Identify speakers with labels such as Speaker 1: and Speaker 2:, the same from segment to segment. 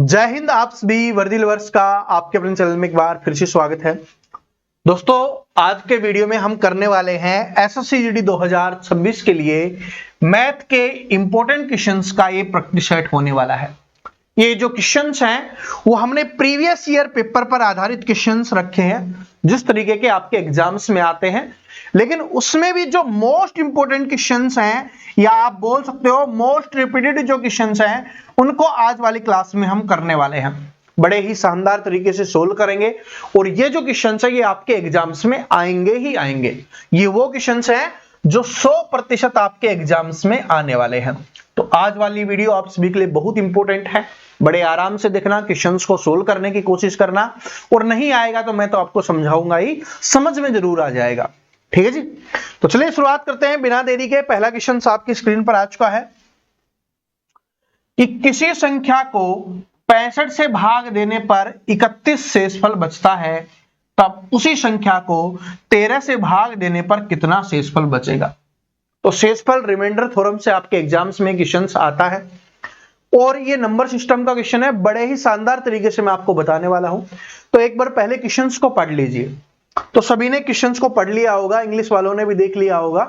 Speaker 1: जय हिंद। आप सभी वर्दी लवर्स का आपके अपने चैनल में एक बार फिर से स्वागत है। दोस्तों, आज के वीडियो में हम करने वाले हैं एसएससी जीडी 2026 के लिए मैथ के इंपॉर्टेंट क्वेश्चंस का ये प्रैक्टिस सेट होने वाला है। ये जो क्वेश्चंस हैं वो हमने प्रीवियस ईयर पेपर पर आधारित क्वेश्चंस रखे हैं, जिस तरीके के आपके एग्जाम्स में आते हैं। लेकिन उसमें भी जो मोस्ट इंपोर्टेंट क्वेश्चंस हैं, या आप बोल सकते हो मोस्ट रिपीटेड जो क्वेश्चंस हैं, उनको आज वाली क्लास में हम करने वाले हैं। बड़े ही शानदार तरीके से सोल्व करेंगे और ये जो क्वेश्चंस है ये आपके एग्जाम्स में आएंगे ही आएंगे। ये वो क्वेश्चंस हैं जो 100% आपके एग्जाम्स में आने वाले हैं। तो आज वाली वीडियो आप सभी के लिए बहुत इंपॉर्टेंट है। बड़े आराम से देखना, क्वेश्चंस को सोल्व करने की कोशिश करना, और नहीं आएगा तो मैं तो आपको समझाऊंगा ही, समझ में जरूर आ जाएगा। ठीक है जी। तो चलिए शुरुआत करते हैं बिना देरी के। पहला क्वेश्चन आपकी स्क्रीन पर आ चुका है कि किसी संख्या को 65 से भाग देने पर 31 शेषफल बचता है, तब उसी संख्या को 13 से भाग देने पर कितना शेषफल बचेगा। तो शेषफल रिमाइंडर थ्योरम से आपके एग्जाम्स में क्वेश्चंस आता है और ये नंबर सिस्टम का क्वेश्चन है। बड़े ही शानदार तरीके से मैं आपको बताने वाला हूं। तो एक बार पहले क्वेश्चंस को पढ़ लीजिए। तो सभी ने क्वेश्चंस को पढ़ लिया होगा, इंग्लिश वालों ने भी देख लिया होगा।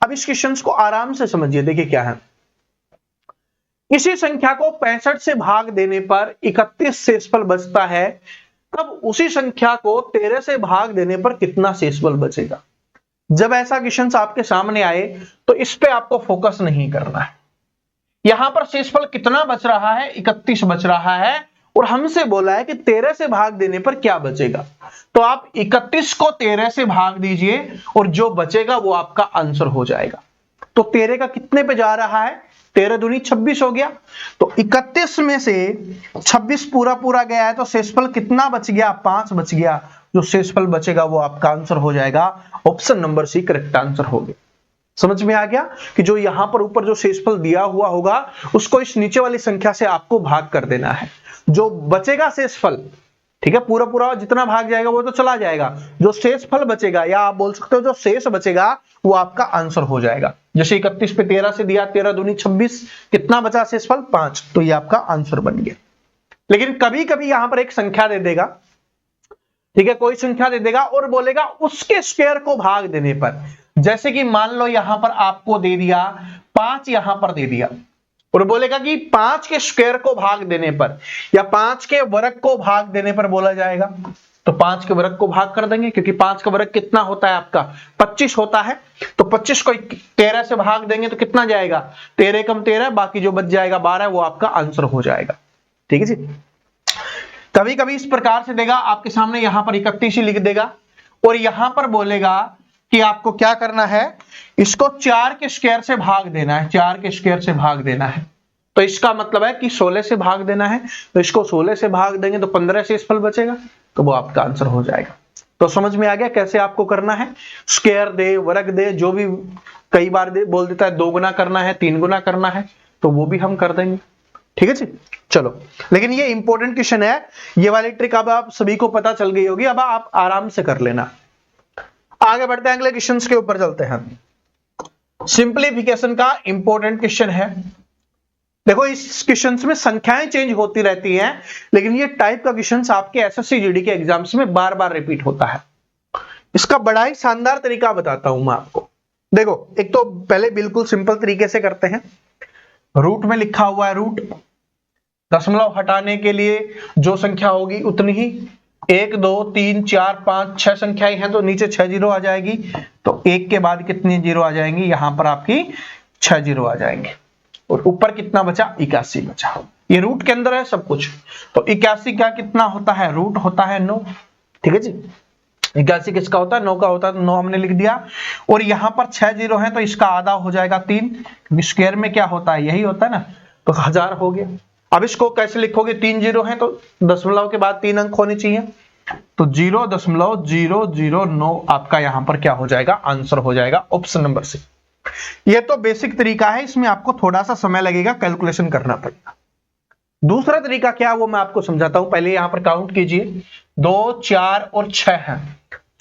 Speaker 1: अब इस क्वेश्चंस को आराम से समझिए। देखिए क्या है, किसी संख्या को 65 से भाग देने पर 31 शेषफल बचता है, तब उसी संख्या को 13 से भाग देने पर कितना शेषफल बचेगा। जब ऐसा क्वेश्चन आपके सामने आए तो इस पे आपको फोकस नहीं करना है। यहां पर शेषफल कितना बच रहा है, 31 बच रहा है, और हमसे बोला है कि 13 से भाग देने पर क्या बचेगा। तो आप 31 को 13 से भाग दीजिए और जो बचेगा वो आपका आंसर हो जाएगा। तो 13 का कितने पे जा रहा है, 13 दूनी 26 हो गया। तो 31 में से 26 पूरा पूरा गया है, तो शेषफल कितना बच गया, 5 बच गया। जो शेषफल बचेगा वो आपका आंसर हो जाएगा। Option number C correct answer हो गया। समझ में आ गया कि जो यहां पर ऊपर जो शेषफल दिया हुआ होगा उसको इस नीचे वाली संख्या से आपको भाग कर देना है। जो बचेगा शेषफल, ठीक है, पूरा पूरा जितना भाग जाएगा वो तो चला जाएगा। जो शेषफल बचेगा, या आप बोल सकते हो जो शेष बचेगा, वो आपका आंसर हो जाएगा। जैसे 31 पे 13 से दिया, 13 दूनी 26, कितना बचा शेषफल, 5। तो ये आपका आंसर बन गया। लेकिन कभी कभी यहां पर एक संख्या दे देगा, ठीक है, कोई संख्या दे देगा और बोलेगा उसके स्क्वायर को भाग देने पर। जैसे कि मान लो यहां पर आपको दे दिया 5, यहां पर दे दिया, और बोलेगा कि 5 के स्क्वायर को भाग देने पर या 5 के वर्ग को भाग देने पर बोला जाएगा। तो 5 के वर्ग को भाग कर देंगे, क्योंकि 5 का वर्ग कितना होता है आपका, 25 होता है। तो 25 को 13 से भाग देंगे तो कितना जाएगा, 13 कम 13, बाकी जो बच जाएगा 12, वो आपका आंसर हो जाएगा। ठीक है जी। कभी कभी इस प्रकार से देगा आपके सामने, यहां पर 31 ही लिख देगा और यहां पर बोलेगा कि आपको क्या करना है, इसको 4 के स्क्वायर से भाग देना है, 4 के स्क्वायर से भाग देना है। तो इसका मतलब है कि 16 से भाग देना है। तो इसको 16 से भाग देंगे तो 15 शेषफल बचेगा, तो वो आपका आंसर हो जाएगा। तो समझ में आ गया कैसे आपको करना है। स्क्वायर दे, वर्ग दे, जो भी कई बार बोल देता है 2 गुना करना है, 3 गुना करना है, तो वो भी हम कर देंगे। ठीक है जी। चलो, लेकिन ये इंपॉर्टेंट क्वेश्चन है। ये वाली ट्रिक अब आप सभी को पता चल गई होगी। अब आप आराम से कर लेना। आगे बढ़ते हैं, अगले क्वेश्चन के ऊपर चलते हैं। सिंप्लीफिकेशन का इंपॉर्टेंट क्वेश्चन है। देखो, इस क्वेश्चन में संख्याएं चेंज होती रहती हैं, लेकिन ये टाइप का क्वेश्चन आपके एसएससी जीडी के एग्जाम्स में बार बार रिपीट होता है। इसका बड़ा ही शानदार तरीका बताता हूं मैं आपको। देखो, एक तो पहले बिल्कुल सिंपल तरीके से करते हैं। रूट में लिखा हुआ है रूट, दशमलव हटाने के लिए जो संख्या होगी उतनी ही, 1 2 3 4 5 6 संख्याएं हैं तो नीचे 6 जीरो आ जाएगी। तो 1 के बाद कितनी जीरो आ जाएंगी, यहां पर आपकी 6 जीरो आ जाएंगे, और ऊपर कितना बचा, 81 बचा। ये रूट के अंदर है सब कुछ। तो 81 का कितना होता है, रूट होता है 9। ठीक है जी। 81 किसका होता है, 9 का होता है, तो 9 हमने लिख दिया। और यहां पर 6 जीरो है तो इसका आधा हो जाएगा 3, क्योंकि स्क्वायर में क्या होता है, यही होता है ना। तो 1000 हो गया। अब इसको कैसे लिखोगे, 3 जीरो है तो दशमलव के बाद 3 अंक होने चाहिए। तो 0.009 आपका यहां पर क्या हो जाएगा, आंसर हो जाएगा। Option number C. ये तो बेसिक तरीका है, इसमें आपको थोड़ा सा समय लगेगा, कैलकुलेशन करना पड़ेगा। दूसरा तरीका क्या है वो मैं आपको समझाता हूं। पहले यहां पर काउंट कीजिए, 2 4 और 6 है।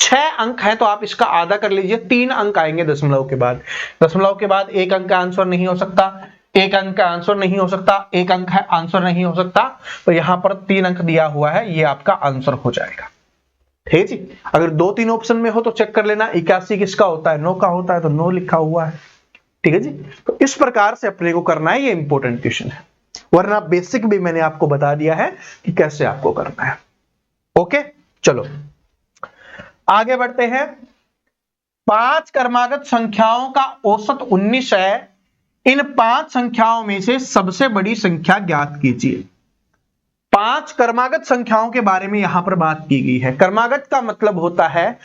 Speaker 1: 6 अंक है तो आप इसका आधा कर लीजिए, 3 अंक आएंगे दशमलव के बाद। दशमलव के बाद 1 अंक का आंसर नहीं हो सकता, एक अंक का आंसर नहीं हो सकता, एक अंक है आंसर नहीं हो सकता, तो यहां पर 3 अंक दिया हुआ है, ये आपका आंसर हो जाएगा। ठीक है जी। अगर 2-3 ऑप्शन में हो तो चेक कर लेना, 81 किसका होता है, 9 का होता है, तो 9 लिखा हुआ है। ठीक है जी। तो इस प्रकार से अपने को करना है, ये इंपॉर्टेंट क्वेश्चन है, वरना बेसिक भी मैंने आपको बता दिया है कि कैसे आपको करना है। ओके, चलो आगे बढ़ते हैं। 5 क्रमागत संख्याओं का औसत 19 है, इन 5 संख्याओं में से सबसे बड़ी संख्या ज्ञात कीजिए। 5 क्रमागत संख्याओं के बारे में यहां पर बात की गई है। क्रमागत का मतलब होता है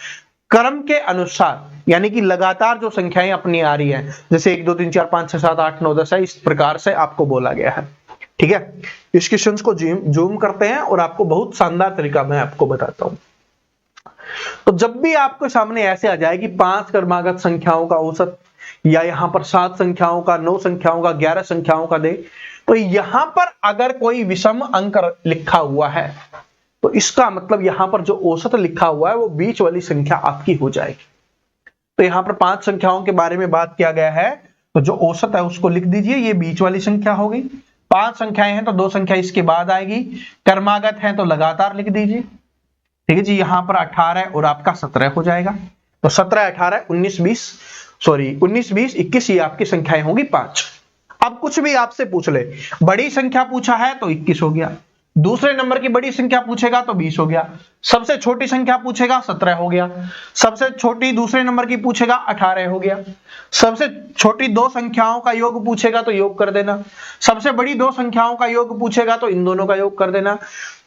Speaker 1: क्रम के अनुसार, यानी कि लगातार जो संख्याएं अपनी आ रही हैं, जैसे 1 2 3 4 5 6 7 8 9 10 है, इस प्रकार से आपको बोला गया है। ठीक है, इस क्वेश्चन को जूम करते हैं और आपको बहुत शानदार तरीका मैं आपको बताता हूं। तो जब भी आपके सामने ऐसे आ जाए कि 5 क्रमागत संख्याओं का औसत, या यहां पर 7 संख्याओं का, 9 संख्याओं का, 11 संख्याओं का दे, तो यहां पर अगर कोई विषम अंक लिखा हुआ है तो इसका मतलब यहां पर जो औसत लिखा हुआ है वो बीच वाली संख्या आपकी हो जाएगी। तो यहां पर 5 संख्याओं के बारे में बात किया गया है, तो जो औसत है उसको लिख दीजिए, ये बीच वाली संख्या हो गई। 5 संख्याएं हैं तो 2 संख्या इसके बाद आएगी, क्रमागत है तो लगातार लिख दीजिए। ठीक है जी, यहां पर 18 और आपका 17 हो जाएगा। तो 17 18 19 20 19 20 21 ये आपकी संख्याएं होंगी 5। अब कुछ भी आपसे पूछ ले, बड़ी संख्या पूछा है तो 21 हो गया, दूसरे नंबर की बड़ी संख्या पूछेगा तो 20 हो गया, सबसे छोटी संख्या पूछेगा 17 हो गया, सबसे छोटी दूसरे नंबर की पूछेगा 18 हो गया, सबसे छोटी 2 संख्याओं का योग पूछेगा तो योग कर देना, सबसे बड़ी 2 संख्याओं का योग पूछेगा तो इन दोनों का योग कर देना,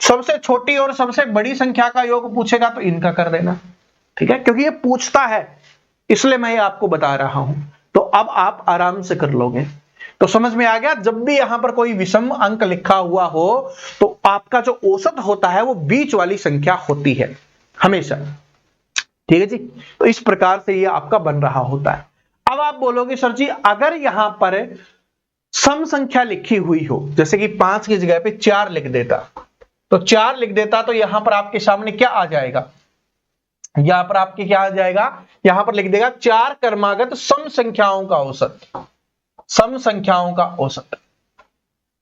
Speaker 1: सबसे छोटी और सबसे बड़ी संख्या का योग पूछेगा तो इनका कर देना। ठीक है, क्योंकि ये पूछता है इसलिए मैं ये आपको बता रहा हूं, तो अब आप आराम से कर लोगे। तो समझ में आ गया, जब भी यहां पर कोई विषम अंक लिखा हुआ हो तो आपका जो औसत होता है वो बीच वाली संख्या होती है हमेशा। ठीक है जी, तो इस प्रकार से ये आपका बन रहा होता है। अब आप बोलोगे सर जी अगर यहां पर सम संख्या लिखी हुई हो, जैसे कि 5 की जगह पे 4 लिख देता, तो 4 लिख देता तो यहां पर आपके सामने क्या आ जाएगा, यहां पर आपके क्या आ जाएगा, यहां पर लिख देगा 4 क्रमागत सम संख्याओं का औसत, सम संख्याओं का औसत।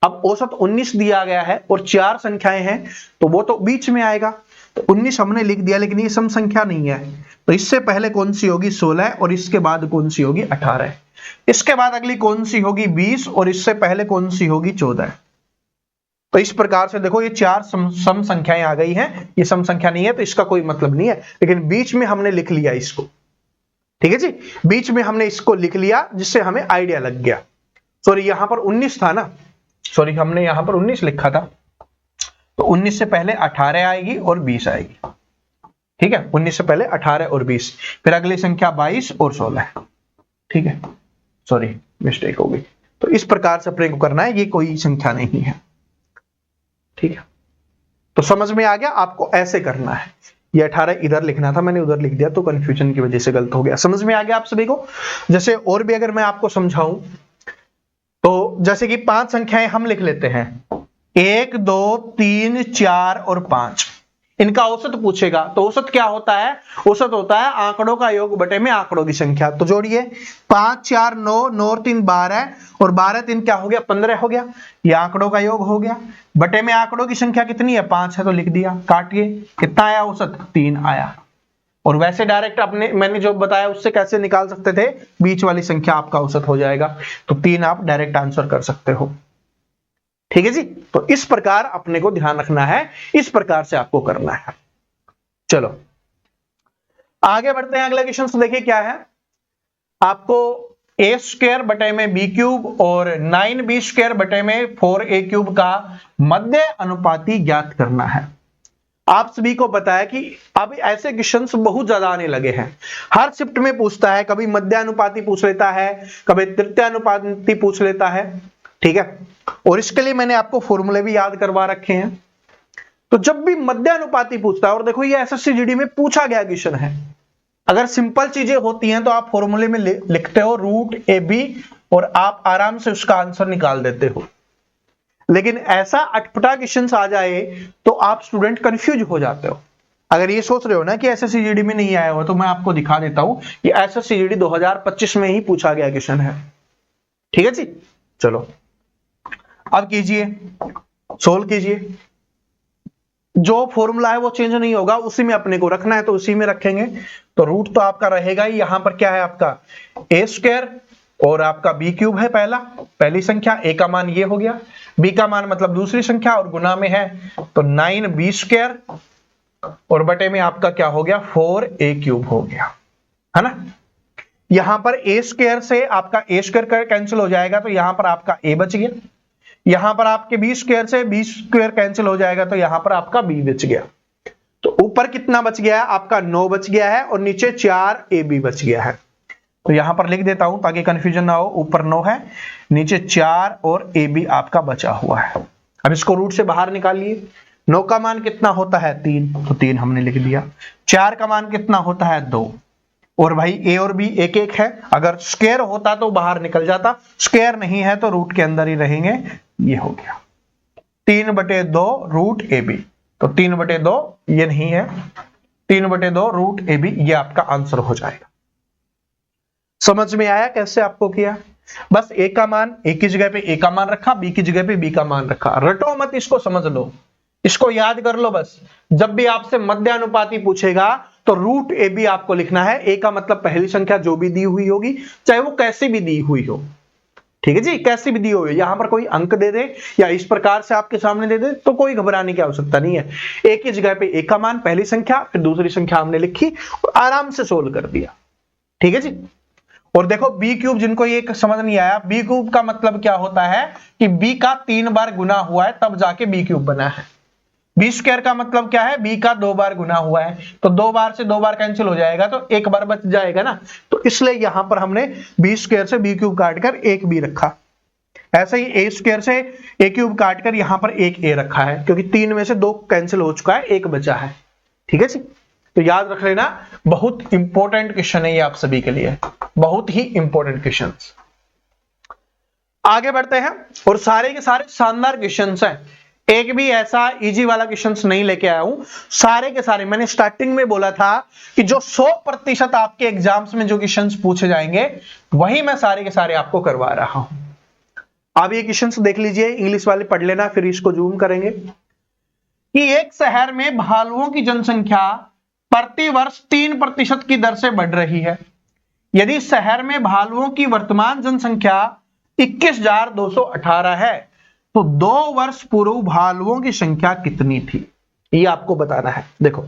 Speaker 1: अब औसत 19 दिया गया है और 4 संख्याएं हैं तो वो तो बीच में आएगा, तो 19 हमने लिख दिया, लेकिन ये सम संख्या नहीं है, तो इससे पहले कौन सी होगी 16 और इसके बाद कौन सी होगी 18, इसके बाद अगली कौन सी होगी 20 और इससे पहले कौन सी होगी 14। तो इस प्रकार से देखो ये 4 सम संख्याएं आ गई हैं, ये सम संख्या नहीं है तो इसका कोई मतलब नहीं है, लेकिन बीच में हमने लिख लिया इसको। ठीक है जी, बीच में हमने इसको लिख लिया जिससे हमें आइडिया लग गया। सॉरी यहां पर 19 था ना, सॉरी हमने यहां पर 19 लिखा था, तो 19 से पहले 18 आएगी और 20 आएगी। ठीक है, 19 से पहले 18 और 20, फिर अगली संख्या 22 और 16। ठीक है, सॉरी मिस्टेक हो गई। तो इस प्रकार से अपने को करना है, ये कोई संख्या नहीं है। ठीक है, तो समझ में आ गया, आपको ऐसे करना है। ये 18 इधर लिखना था, मैंने उधर लिख दिया तो कंफ्यूजन की वजह से गलत हो गया। समझ में आ गया आप सभी को? जैसे और भी अगर मैं आपको समझाऊं तो जैसे कि 5 संख्याएं हम लिख लेते हैं, 1 2 3 4 और 5, इनका औसत पूछेगा तो औसत क्या होता है, औसत होता है आंकड़ों का योग बटे में आंकड़ों की संख्या। तो जोड़िए 5 4 9 9 और 3 12 और 12 3 क्या हो गया 15 हो गया, ये आंकड़ों का योग हो गया, बटे में आंकड़ों की संख्या कितनी है 5 है तो लिख दिया, काटिए कितना आया औसत 3 आया। और वैसे डायरेक्ट अपने मैंने जो बताया उससे कैसे निकाल सकते थे, बीच वाली संख्या आपका औसत हो जाएगा, तो 3 आप डायरेक्ट आंसर कर सकते हो। ठीक है जी, तो इस प्रकार अपने को ध्यान रखना है, इस प्रकार से आपको करना है। चलो आगे बढ़ते हैं, अगला क्वेश्चन देखिए क्या है, आपको a स्क्वायर बटे में b क्यूब और 9b स्क्वायर बटे में 4a क्यूब का मध्य अनुपाती ज्ञात करना है। आप सभी को पता है कि अब ऐसे क्वेश्चंस बहुत ज्यादा आने लगे हैं, हर शिफ्ट में पूछता है, कभी मध्यानुपाती पूछ लेता है, कभी तृतीयानुपाती पूछ लेता है। ठीक है, और इसके लिए मैंने आपको फॉर्मूले भी याद करवा रखे हैं। तो जब भी मध्यानुपाती पूछता है, और देखो ये एसएससी जीडी में पूछा गया क्वेश्चन है, अगर सिंपल चीजें होती हैं तो आप फॉर्मूले में लिखते हो रूट ए बी और आप आराम से उसका आंसर निकाल देते हो, लेकिन ऐसा अटपटा क्वेश्चन आ जाए तो आप स्टूडेंट कंफ्यूज हो जाते हो। अगर ये सोच रहे हो ना कि एसएससी जीडी में नहीं आया हो, तो मैं आपको दिखा देता हूं, ये एसएससी जीडी 2025 में ही पूछा गया क्वेश्चन है। ठीक है जी, चलो अब कीजिए, सोल्व कीजिए। जो फॉर्मूला है वो चेंज नहीं होगा, उसी में अपने को रखना है तो उसी में रखेंगे। तो रूट तो आपका रहेगा ही, यहां पर क्या है आपका ए स्क्वायर और आपका बी क्यूब है पहली संख्या, ए का मान ये हो गया, बी का मान मतलब दूसरी संख्या और गुना में है तो 9b स्क्वायर और बटे में आपका क्या हो गया 4a क्यूब हो गया, है ना। यहां पर ए स्क्वायर से आपका ए स्क्वायर कैंसिल हो जाएगा तो यहां पर आपका ए बच गया, यहां पर आपके बी स्क्वायर से बी स्क्वायर कैंसिल हो जाएगा तो यहां पर आपका बी बच गया। तो ऊपर कितना बच गया है आपका 9 बच गया है और नीचे 4ab बच गया है। तो यहां पर लिख देता हूं ताकि कंफ्यूजन ना हो, ऊपर 9 है नीचे 4 और ab आपका बचा हुआ है। अब इसको रूट से बाहर निकालिए। 9 का मान कितना होता है 3, तो 3 हमने लिख दिया। 4 का मान कितना होता है 2 और भाई ए और बी एक एक है, अगर स्क्वायर होता तो बाहर निकल जाता, स्क्वायर नहीं है तो रूट के अंदर ही रहेंगे। ये हो गया 3/2 रूट ए बी, तो 3/2 ये नहीं है, 3/2 रूट ए बी, ये आपका आंसर हो जाएगा। समझ में आया कैसे आपको किया? बस ए का मान ए की जगह पे ए का मान रखा, बी की जगह पे बी का मान रखा। रटो मत, इसको समझ लो, इसको याद कर लो। बस जब भी आपसे मध्यानुपाती पूछेगा तो रूट ए बी आपको लिखना है। ए का मतलब पहली संख्या जो भी दी हुई होगी, चाहे वो कैसी भी दी हुई हो, ठीक है जी, कैसी भी दी हुई हो। यहां पर कोई अंक दे दे या इस प्रकार से आपके सामने दे दे तो कोई घबराने की आवश्यकता नहीं है। ए की जगह पे ए का मान पहली संख्या, फिर दूसरी संख्या हमने लिखी और आराम से सोल्व कर दिया, ठीक है जी। और देखो बी क्यूब, जिनको ये समझ नहीं आया, बी क्यूब का मतलब क्या होता है कि बी का 3 बार गुना हुआ है तब जाके बी क्यूब बना है। बी स्क्वायर का मतलब क्या है, बी का 2 बार गुना हुआ है, तो 2 बार से 2 बार कैंसिल हो जाएगा तो 1 बार बच जाएगा ना, तो इसलिए यहां पर हमने बी स्क्वायर से बी क्यूब काटकर एक बी रखा। ऐसे ही ए स्क्वायर से ए क्यूब काटकर यहां पर एक ए रखा है, क्योंकि 3 में से 2 कैंसिल हो चुका है, 1 बचा है, ठीक है जी। तो याद रख लेना, बहुत इंपॉर्टेंट क्वेश्चन है ये आप सभी के लिए, बहुत ही इंपॉर्टेंट क्वेश्चन। आगे बढ़ते हैं और सारे के सारे शानदार क्वेश्चन हैं, एक भी ऐसा इजी वाला क्वेश्चंस नहीं लेके आया हूं, सारे के सारे। मैंने स्टार्टिंग में बोला था कि जो 100% आपके एग्जाम्स में जो क्वेश्चंस पूछे जाएंगे वही मैं सारे के सारे आपको करवा रहा हूं। अब ये क्वेश्चंस देख लीजिए, इंग्लिश वाले पढ़ लेना, फिर इसको जूम करेंगे। कि एक शहर में भालुओं की जनसंख्या प्रति वर्ष 3% की दर से बढ़ रही है। यदि शहर में भालुओं की वर्तमान जनसंख्या 21,218 है तो 2 वर्ष पूर्व भालुओं की संख्या कितनी थी, ये आपको बताना है। देखो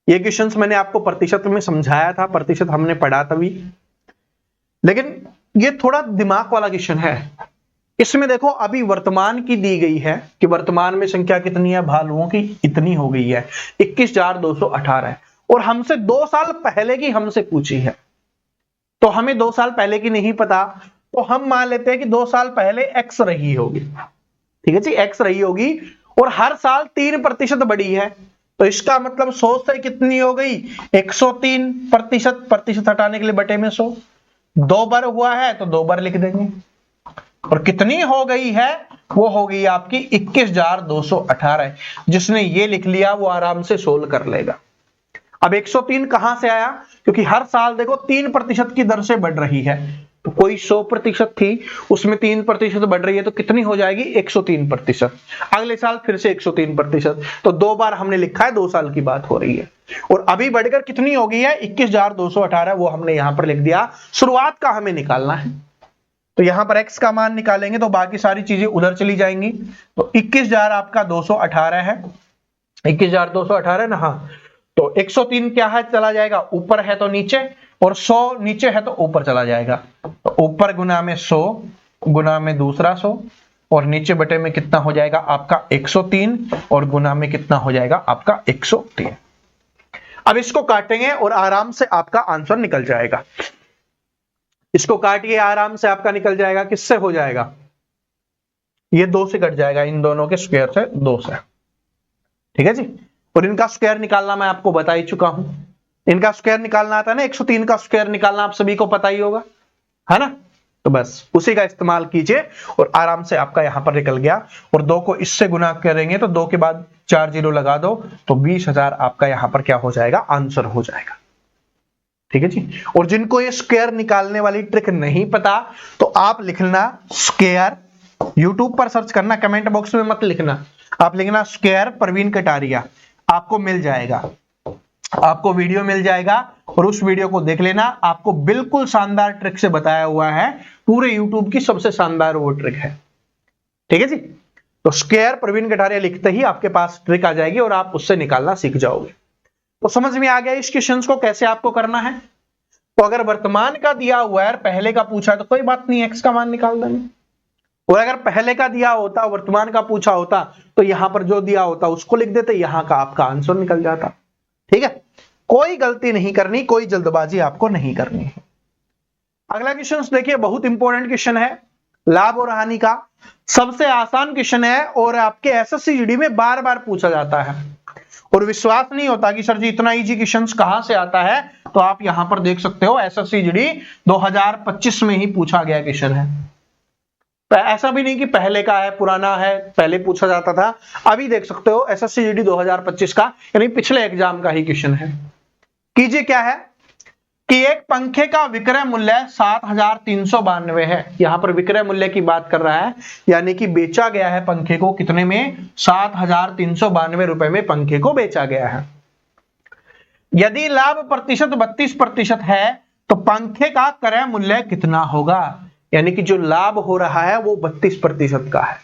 Speaker 1: ये क्वेश्चंस मैंने आपको प्रतिशत में समझाया था, प्रतिशत हमने पढ़ा तभी, लेकिन ये थोड़ा दिमाग वाला क्वेश्चन है। इसमें देखो अभी वर्तमान की दी गई है कि वर्तमान में संख्या कितनी है भालुओं की, इतनी हो गई है 21,218 है, और हमसे 2 साल पहले की हमसे पूछी है, तो हमें 2 साल पहले की नहीं पता, तो हम मान लेते हैं कि 2 साल पहले x रही होगी, ठीक है जी, x रही होगी और हर साल 3% बढ़ी है, तो इसका मतलब 100 से कितनी हो गई 103%, प्रतिशत हटाने के लिए बटे में 100, 2 बार हुआ है तो 2 बार लिख देंगे, और कितनी हो गई है वो हो गई आपकी 21,218। जिसने ये लिख लिया वो आराम से सोल्व कर लेगा। अब 103 कहां से आया, क्योंकि हर साल देखो 3% की दर से बढ़ रही है, तो कोई 100% थी उसमें 3% बढ़ रही है तो कितनी हो जाएगी 103%। अगले साल फिर से 103%, तो 2 बार हमने लिखा है, 2 साल की बात हो रही है। और अभी बढ़कर कितनी हो गई है 21,218, वो हमने यहां पर लिख दिया। शुरुआत का हमें निकालना है, तो यहां पर x का मान निकालेंगे तो बाकी सारी चीजें उधर चली जाएंगी। तो 21,000 आपका 218 है, 21,218 ना, हाँ, तो 103 क्या है चला जाएगा ऊपर है तो नीचे, और 100 नीचे है तो ऊपर चला जाएगा, तो ऊपर गुना में 100 गुना में दूसरा 100 और नीचे बटे में कितना हो जाएगा आपका 103 और गुना में कितना हो जाएगा आपका 103। अब इसको काटेंगे और आराम से आपका आंसर निकल जाएगा। इसको काटिए, आराम से आपका निकल जाएगा। किससे हो जाएगा, ये 2 से कट जाएगा, इन दोनों के स्क्वायर से 2 से, ठीक है जी। और इनका स्क्वायर निकालना मैं आपको बता ही चुका हूं, इनका स्क्वायर निकालना आता है ना, 103 का स्क्वायर निकालना आप सभी को पता ही होगा, है ना। तो बस उसी का इस्तेमाल कीजिए और आराम से आपका यहां पर निकल गया। और 2 को इससे गुना करेंगे तो 2 के बाद 4 जीरो लगा दो तो 20,000 आपका यहां पर क्या हो जाएगा आंसर हो जाएगा। ठीक है जी। और जिनको ये स्क्वायर निकालने वाली ट्रिक नहीं पता तो आप लिखना स्क्वायर, यूट्यूब पर सर्च करना, कमेंट बॉक्स में मत लिखना, आप लिखना स्क्वायर प्रवीण कटारिया, आपको मिल जाएगा, आपको वीडियो मिल जाएगा और उस वीडियो को देख लेना। आपको बिल्कुल शानदार ट्रिक से बताया हुआ है, पूरे यूट्यूब की सबसे शानदार वो ट्रिक है। ठीक है जी। तो स्क्वायर प्रवीण कटारिया लिखते ही आपके पास ट्रिक आ जाएगी और आप उससे निकालना सीख जाओगे। तो समझ में आ गया इस क्वेश्चन को कैसे आपको करना है। तो अगर वर्तमान का दिया हुआ है, पहले का पूछा तो कोई बात नहीं, एक्स का मान निकाल देंगे। और अगर पहले का दिया होता, वर्तमान का पूछा होता, तो यहां पर जो दिया होता उसको लिख देते, यहां का आपका आंसर निकल जाता। ठीक है, कोई गलती नहीं करनी, कोई जल्दबाजी आपको नहीं करनी है। अगला क्वेश्चन देखिए, बहुत इंपॉर्टेंट क्वेश्चन है, लाभ और हानि का, सबसे आसान क्वेश्चन है और आपके एसएससी जीडी में बार बार पूछा जाता है और विश्वास नहीं होता कि सर जी इतना इजी क्वेश्चन कहां से आता है। तो आप यहां पर देख सकते हो एसएससी जीडी 2025 में ही पूछा गया क्वेश्चन है। ऐसा भी नहीं कि पहले का है, पुराना है, पहले पूछा जाता था। अभी देख सकते हो एसएससी जीडी 2025 का, यानी पिछले एग्जाम का ही क्वेश्चन है। कीजिए क्या है कि एक पंखे का विक्रय मूल्य 7,392 है। यहां पर विक्रय मूल्य की बात कर रहा है, यानी कि बेचा गया है पंखे को कितने में, 7,392 रुपए में पंखे को बेचा गया है। यदि लाभ प्रतिशत 32% है तो पंखे का क्रय मूल्य कितना होगा, यानी कि जो लाभ हो रहा है वो 32% का है।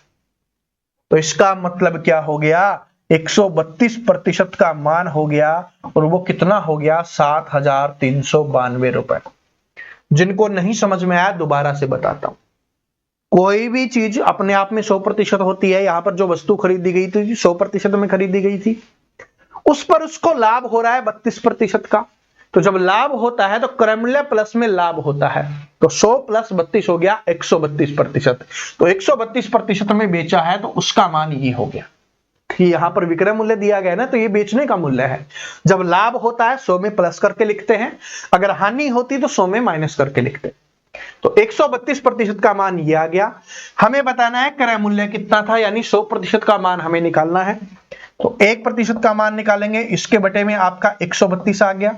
Speaker 1: तो इसका मतलब क्या हो गया, 132% का मान हो गया और वो कितना हो गया, 7,392 रुपए। जिनको नहीं समझ में आया दोबारा से बताता हूं, कोई भी चीज अपने आप में 100% होती है। यहां पर जो वस्तु खरीदी गई थी 100% में खरीदी गई थी, उस पर उसको लाभ हो रहा है 32% का। तो जब लाभ होता है तो क्रय मूल्य प्लस में लाभ होता है, तो 100 प्लस 32 हो गया 132%। तो 132% में बेचा है तो उसका मान ये हो गया। यहां पर विक्रय मूल्य दिया गया ना, तो ये बेचने का मूल्य है। जब लाभ होता है 100 में प्लस करके लिखते हैं, अगर हानि होती तो 100 में माइनस करके लिखते हैं। तो 132% का मान ये आ गया। हमें बताना है क्रय मूल्य कितना था, यानी 100% का मान हमें निकालना है। तो 1% का मान निकालेंगे, इसके बटे में आपका 132 आ गया,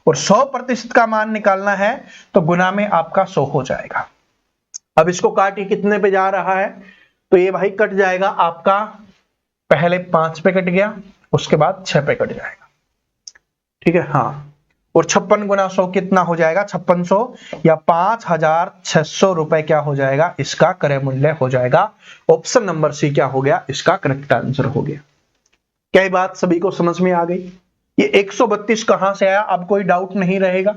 Speaker 1: और 100% का मान निकालना है तो गुना में आपका 100 हो जाएगा। अब इसको काटिए, कितने पे जा रहा है, तो ये भाई कट जाएगा आपका, पहले 5 पे कट गया, उसके बाद 6 पे कट जाएगा। ठीक है, हाँ, और 56 गुना 100 कितना हो जाएगा, 5600 या 5,600 रुपए क्या हो जाएगा, इसका क्रय मूल्य हो जाएगा। ऑप्शन नंबर सी क्या हो गया, इसका करेक्ट आंसर हो गया। क्या बात सभी को समझ में आ गई। ये 132 कहां से आया, अब कोई डाउट नहीं रहेगा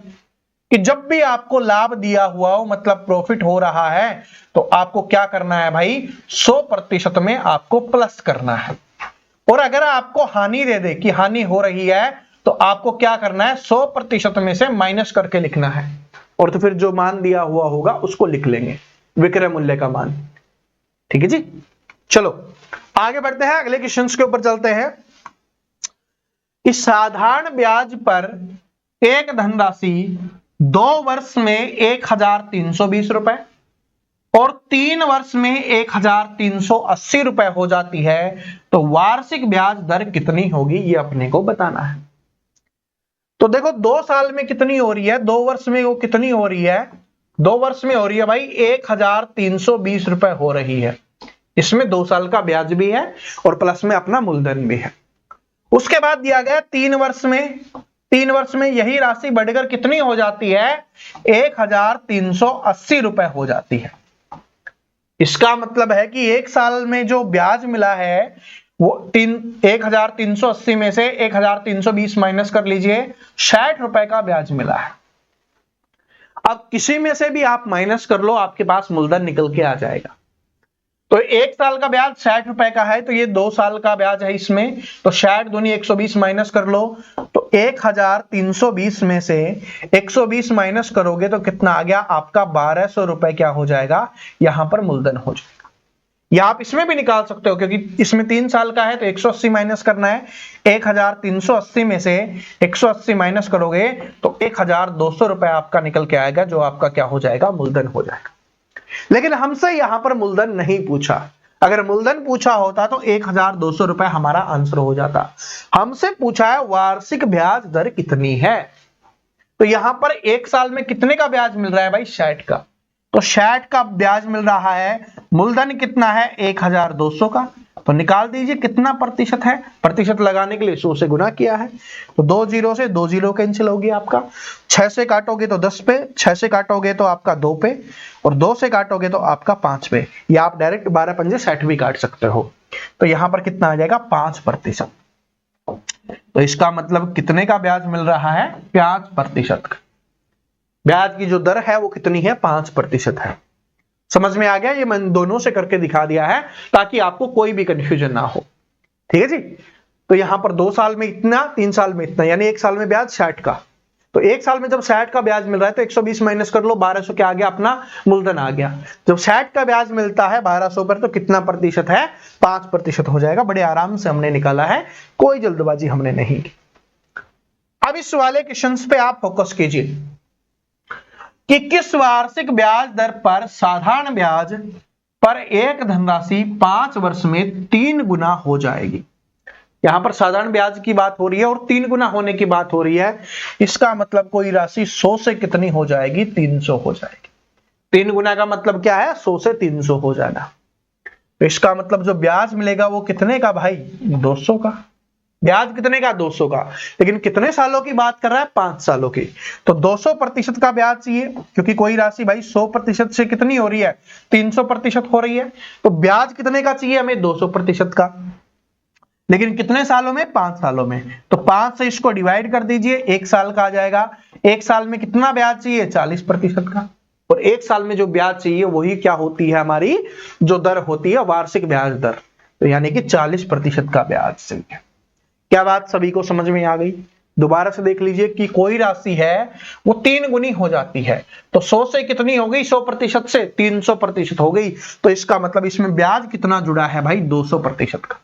Speaker 1: कि जब भी आपको लाभ दिया हुआ हो, मतलब प्रॉफिट हो रहा है, तो आपको क्या करना है भाई, 100% में आपको प्लस करना है। और अगर आपको हानि दे दे कि हानि हो रही है, तो आपको क्या करना है, 100% में से माइनस करके लिखना है, और तो फिर जो मान दिया हुआ होगा उसको लिख लेंगे, विक्रय मूल्य का मान। ठीक है जी, चलो आगे बढ़ते हैं, अगले क्वेश्चन के ऊपर चलते हैं। इस साधारण ब्याज पर एक धनराशि 2 वर्ष में 1,320 रुपए और 3 वर्ष में 1,380 रुपए हो जाती है, तो वार्षिक ब्याज दर कितनी होगी, ये अपने को बताना है। तो देखो 2 साल में कितनी हो रही है, 2 वर्ष में वो कितनी हो रही है, 2 वर्ष में हो रही है भाई 1,320 रुपए हो रही है। इसमें 2 साल का ब्याज भी है और प्लस में अपना मूलधन भी है। उसके बाद दिया गया 3 वर्ष में, 3 वर्ष में यही राशि बढ़कर कितनी हो जाती है, 1,380 रुपए हो जाती है। इसका मतलब है कि 1 साल में जो ब्याज मिला है वो 1,380 में से 1,320 माइनस कर लीजिए, 60 रुपए का ब्याज मिला है। अब किसी में से भी आप माइनस कर लो, आपके पास मूलधन निकल के आ जाएगा। तो 1 साल का ब्याज 60 रुपए का है, तो ये 2 साल का ब्याज है इसमें, तो 60 दूनी 120 माइनस कर लो, तो 1,320 में से 120 माइनस करोगे तो कितना आ गया आपका, 1,200 रुपए क्या हो जाएगा, यहां पर मूलधन हो जाएगा। या आप इसमें भी निकाल सकते हो, क्योंकि इसमें 3 साल का है तो 180 माइनस करना है। 1,380 में से 180 माइनस करोगे तो 1,200 रुपए आपका निकल के आएगा, जो आपका क्या हो जाएगा, मूलधन हो जाएगा। लेकिन हमसे यहां पर मूलधन नहीं पूछा। अगर मूलधन पूछा होता तो 1,200 रुपए हमारा आंसर हो जाता। हमसे पूछा है वार्षिक ब्याज दर कितनी है। तो यहां पर 1 साल में कितने का ब्याज मिल रहा है भाई? 60 का। तो 60 का ब्याज मिल रहा है, मूलधन कितना है? 1200 का। तो निकाल दीजिए कितना प्रतिशत है। प्रतिशत लगाने के लिए 100 से गुना किया है, तो 2 जीरो से 2 जीरो कैंसिल होगी आपका। 6 से काटोगे तो 10 पे, 6 से काटोगे तो आपका 2 पे, और 2 से काटोगे तो आपका 5 पे, या आप डायरेक्ट 12 पंजे 60 भी काट सकते हो। तो यहां पर कितना आ जाएगा? 5%। तो इसका मतलब कितने का ब्याज मिल रहा है? 5% का। ब्याज की जो दर है वो कितनी है? 5% है। समझ में आ गया? ये मैंने दोनों से करके दिखा दिया है ताकि आपको कोई भी कंफ्यूजन ना हो। ठीक है जी। तो यहां पर 2 साल में इतना, 3 साल में इतना, यानी 1 साल में ब्याज 60 का। तो 1 साल में जब 60 का ब्याज मिल रहा है तो 120 माइनस कर लो, 1200 क्या आ गया? अपना मूलधन आ गया। जब 60 का ब्याज मिलता है 1200 पर, तो कितना प्रतिशत है? 5% हो जाएगा। बड़े आराम से हमने निकाला है, कोई जल्दबाजी हमने नहीं की। अब इस वाले क्वेश्चन पे आप फोकस कीजिए कि किस वार्षिक ब्याज दर पर साधारण ब्याज पर एक धनराशि 5 वर्ष में 3 गुना हो जाएगी। यहां पर साधारण ब्याज की बात हो रही है और 3 गुना होने की बात हो रही है। इसका मतलब कोई राशि 100 से कितनी हो जाएगी? 300 हो जाएगी। 3 गुना का मतलब क्या है? 100 से 300 हो जाना। तो इसका मतलब जो ब्याज मिलेगा वो कितने का भाई? 200 का। ब्याज कितने का? 200 का। लेकिन कितने सालों की बात कर रहा है? 5 सालों की। तो 200% का ब्याज चाहिए, क्योंकि कोई राशि भाई 100% से कितनी हो रही है? 300% हो रही है। तो ब्याज कितने का चाहिए हमें? 200% का। लेकिन कितने सालों में? 5 सालों में। तो 5 से इसको डिवाइड कर दीजिए, 1 साल का आ जाएगा। 1 साल में कितना ब्याज चाहिए? 40% का। और 1 साल में जो ब्याज चाहिए वही क्या होती है? हमारी जो दर होती है वार्षिक ब्याज दर। तो यानी कि 40% का ब्याज चाहिए। क्या बात सभी को समझ में आ गई? दोबारा से देख लीजिए कि कोई राशि है वो 3 गुनी हो जाती है, तो 100 से कितनी हो गई? 100% से 300% हो गई। तो इसका मतलब इसमें ब्याज कितना जुड़ा है भाई? 200% का।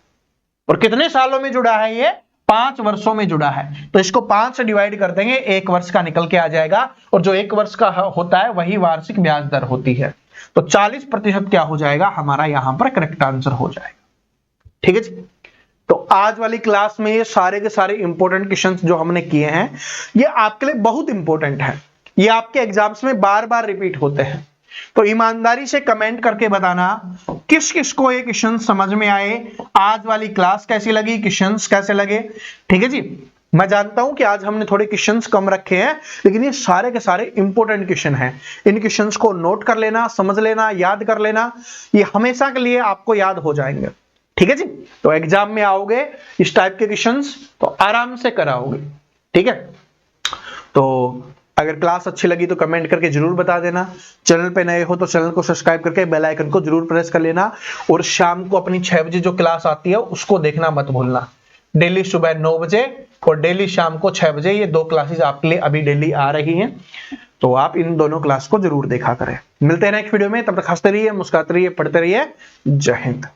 Speaker 1: और कितने सालों में जुड़ा है? ये 5 वर्षों में जुड़ा है। तो इसको 5 से डिवाइड कर देंगे, 1 वर्ष का निकल के आ जाएगा। और जो 1 वर्ष का होता है वही वार्षिक ब्याज दर होती है। तो 40% क्या हो जाएगा? हमारा यहां पर करेक्ट आंसर हो जाएगा। ठीक है जी। तो आज वाली क्लास में ये सारे के सारे इंपॉर्टेंट क्वेश्चंस जो हमने किए हैं, ये आपके लिए बहुत इंपॉर्टेंट है। ये आपके एग्जाम्स में बार बार रिपीट होते हैं। तो ईमानदारी से कमेंट करके बताना किस किस को ये क्वेश्चन समझ में आए, आज वाली क्लास कैसी लगी, क्वेश्चंस कैसे लगे। ठीक है जी। मैं जानता हूं कि आज हमने थोड़े क्वेश्चंस कम रखे हैं, लेकिन ये सारे के सारे इंपॉर्टेंट क्वेश्चन हैं। इन क्वेश्चंस को नोट कर लेना, समझ लेना, याद कर लेना। ये हमेशा के लिए आपको याद हो जाएंगे। ठीक है जी। तो एग्जाम में आओगे इस टाइप के क्वेश्चंस तो आराम से कराओगे। ठीक है। तो अगर क्लास अच्छी लगी तो कमेंट करके जरूर बता देना। चैनल पे नए हो तो चैनल को सब्सक्राइब करके बेल आइकन को जरूर प्रेस कर लेना। और शाम को अपनी 6 बजे जो क्लास आती है उसको देखना मत भूलना। डेली सुबह 9 बजे और डेली शाम को 6 बजे, ये 2 क्लासेस आपके लिए अभी डेली आ रही हैं। तो आप इन दोनों क्लास को जरूर देखा करें। मिलते हैं नेक्स्ट वीडियो में, तब तक हंसते रहिए, मुस्कुराते रहिए, पढ़ते रहिए। जय हिंद।